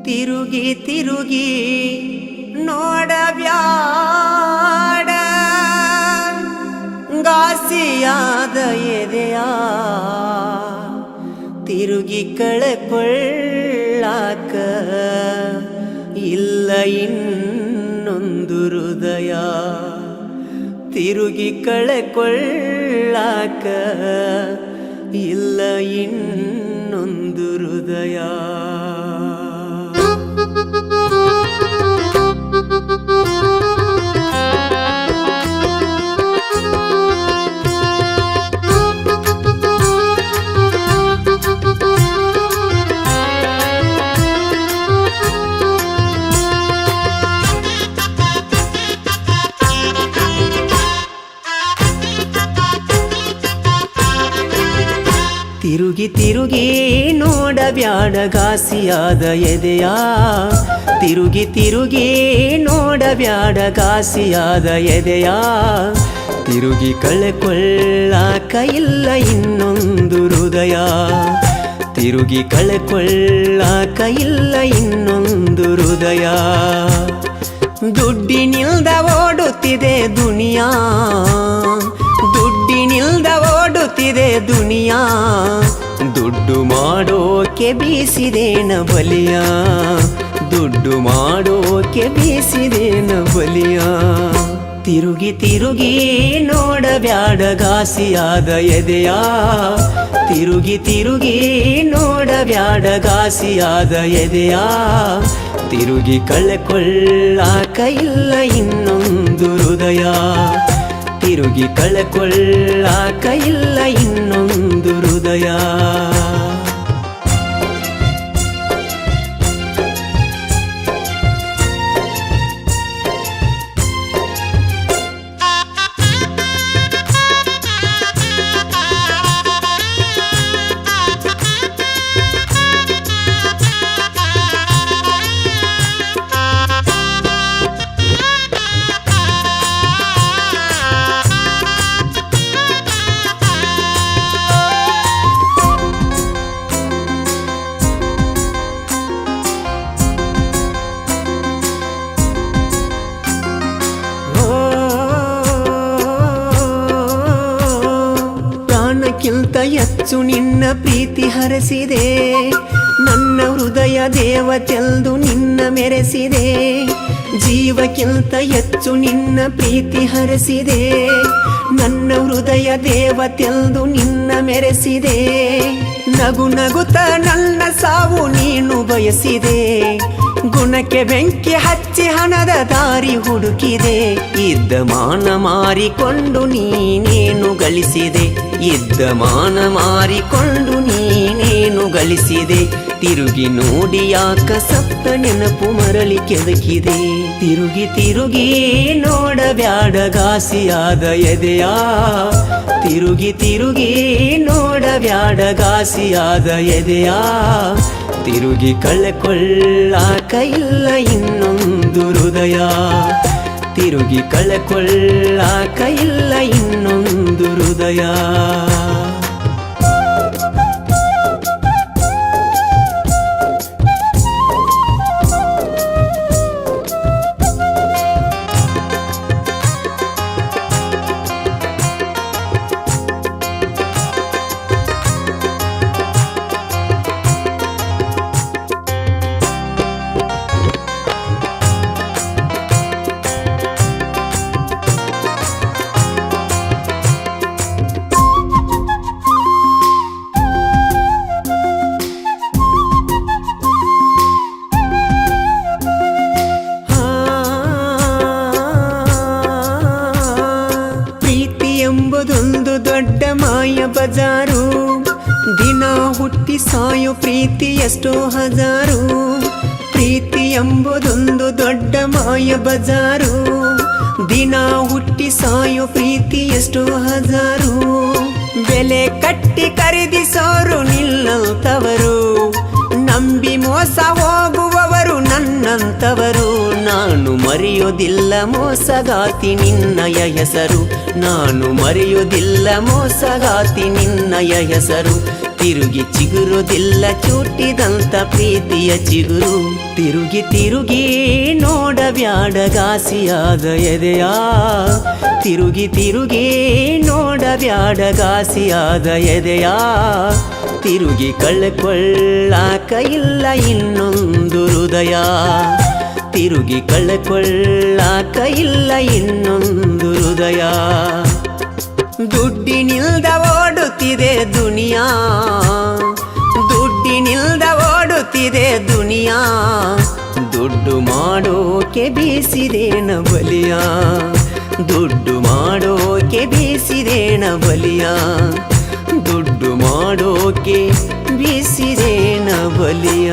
ತಿರುಗಿ ತಿರುಗಿ ನೋಡಬ್ಯಾಡ ಗಾಸಿಯಾದ ಎದೆಯ ತಿರುಗಿ ಕಳೆಕೊಳ್ಳಾಕ ಇಲ್ಲ ಇನ್ನೊಂದು ಹೃದಯ ತಿರುಗಿ ಕಳೆಕೊಳ್ಳಾಕ ಇಲ್ಲ ಇನ್ನೊಂದು ಹೃದಯ ತಿರುಗಿ ತಿರುಗಿ ನೋಡಬ್ಯಾಡ ಗಾಸಿಯಾದ ಎದೆಯ ತಿರುಗಿ ತಿರುಗಿ ನೋಡಬ್ಯಾಡ ಗಾಸಿಯಾದ ಎದೆಯ ತಿರುಗಿ ಕಳೆಕೊಳ್ಳಾಕ ಇಲ್ಲ ಇನ್ನೊಂದು ಹೃದಯ ತಿರುಗಿ ಕಳೆಕೊಳ್ಳಾಕ ಇಲ್ಲ ಇನ್ನೊಂದು ಹೃದಯ ದುಡ್ಡಿನಿಲ್ದ ಓಡುತ್ತಿದೆ ದುನಿಯಾ ದುಡ್ಡಿನಿಲ್ದ ಓಡುತ್ತಿದೆ ದುನಿಯಾ ದುಡ್ಡು ಮಾಡೋಕೆ ಬೀಸಿದೇನ ಬಲಿಯ ದುಡ್ಡು ಮಾಡೋಕೆ ಬೀಸಿದೇನ ಬಲಿಯ ತಿರುಗಿ ತಿರುಗಿ ನೋಡಬ್ಯಾಡ ಗಾಸಿಯಾದ ಎದೆಯ ತಿರುಗಿ ತಿರುಗಿ ನೋಡಬ್ಯಾಡ ಗಾಸಿಯಾದ ಎದೆಯ ತಿರುಗಿ ಕಳೆಕೊಳ್ಳಾಕ ಇಲ್ಲ ಇನ್ನೊಂದು ಹೃದಯ ತಿರುಗಿ ಕಳೆಕೊಳ್ಳಾಕ ಇಲ್ಲ ಇನ್ನೊಂದು ಹೃದಯ ಕಿಂತ ಹೆಚ್ಚು ನಿನ್ನ ಪ್ರೀತಿ ಹರಸಿದೆ ನನ್ನ ಹೃದಯ ದೇವತೆಲ್ದು ನಿನ್ನ ಮೆರೆಸಿದೆ ಜೀವಕ್ಕಿಂತ ಹೆಚ್ಚು ನಿನ್ನ ಪ್ರೀತಿ ಹರಸಿದೆ ನನ್ನ ಹೃದಯ ದೇವತೆಲ್ದು ನಿನ್ನ ಮೆರೆಸಿದೆ ನಗು ನಗುತ್ತ ನನ್ನ ಸಾವು ನೀನು ಬಯಸಿದೆ ಗುಣಕ್ಕೆ ಬೆಂಕಿ ಹಚ್ಚಿ ಹಣದ ದಾರಿ ಹುಡುಕಿದೆ ಇದ್ದ ಮಾನ ಮಾರಿಕೊಂಡು ನೀನೇನು ಗಳಿಸಿದೆ ಇದ್ದ ಮಾನ ಮಾರಿಕೊಂಡು ನೀನೇನು ಗಳಿಸಿದೆ ತಿರುಗಿ ನೋಡಿ ಯಾಕ ಸತ್ತ ನೆನಪು ಮರಳಿ ಕೆದಕಿದೆ ತಿರುಗಿ ತಿರುಗಿ ನೋಡಬ್ಯಾಡ ಗಾಸಿಯಾದ ಎದೆಯ ತಿರುಗಿ ತಿರುಗಿ ನೋಡಬ್ಯಾಡ ಗಾಸಿಯಾದ ಎದೆಯ ತಿರುಗಿ ಕಳೆಕೊಳ್ಳಾಕ ಇಲ್ಲ ಇನ್ನೊಂದು ಹೃದಯ ತಿರುಗಿ ಕಳೆಕೊಳ್ಳಾಕ ಇಲ್ಲ ಇನ್ನೊಂದು ಹೃದಯ ಎಂಬುದೊಂದು ದೊಡ್ಡ ಮಾಯ ಬಜಾರು ದಿನ ಹುಟ್ಟಿ ಸಾಯೋ ಪ್ರೀತಿ ಎಷ್ಟೋ ಹಜಾರು ಪ್ರೀತಿ ಎಂಬುದೊಂದು ದೊಡ್ಡ ಮಾಯ ಬಜಾರು ದಿನ ಹುಟ್ಟಿ ಸಾಯೋ ಪ್ರೀತಿ ಎಷ್ಟೋ ಹಜಾರು ಬೆಲೆ ಕಟ್ಟಿ ಖರೀದಿಸೋರು ನಿಲ್ಲಂತವರು ನಂಬಿ ಮೋಸ ಹೋಗುವವರು ನನ್ನಂತವರು. ನಾನು ಮರೆಯೋದಿಲ್ಲ ಮೋಸಗಾತಿ ನಿನ್ನಯ ಹೆಸರು. ನಾನು ಮರೆಯೋದಿಲ್ಲ ಮೋಸಗಾತಿ ನಿನ್ನಯ ಹೆಸರು. ತಿರುಗಿ ಚಿಗುರೋದಿಲ್ಲ ಚೂಟಿದಂತ ಪ್ರೀತಿಯ ಚಿಗುರು. ತಿರುಗಿ ತಿರುಗಿ ನೋಡಬ್ಯಾಡ ಗಾಸಿಯಾದ ಎದೆಯ. ತಿರುಗಿ ತಿರುಗಿ ನೋಡಬ್ಯಾಡ ಗಾಸಿಯಾದ ಎದೆಯ. ತಿರುಗಿ ಕಳ್ಕೊಳ್ಳಾಕ ಇಲ್ಲ ಇನ್ನೊಂದು ಹೃದಯ. ತಿರುಗಿ ಕಳ್ಕೊಳ್ಳಾಕ ಇಲ್ಲ ಇನ್ನೊಂದು ಹೃದಯ. ದುಡ್ಡಿನಿಲ್ದ ಓಡುತ್ತಿದೆ ದುನಿಯಾ. ದುಡ್ಡಿನಿಲ್ದ ಓಡುತ್ತಿದೆ ದುನಿಯಾ. ದುಡ್ಡು ಮಾಡೋಕೆ ಬೀಸಿದೇನ ಬಲಿಯ. ದುಡ್ಡು ಮಾಡೋಕೆ ಬೀಸಿದೇನ ಬಲಿಯ. ದುಡ್ಡು ಮಾಡೋಕೆ ಬೀಸಿದೇನ ಬಲಿಯ.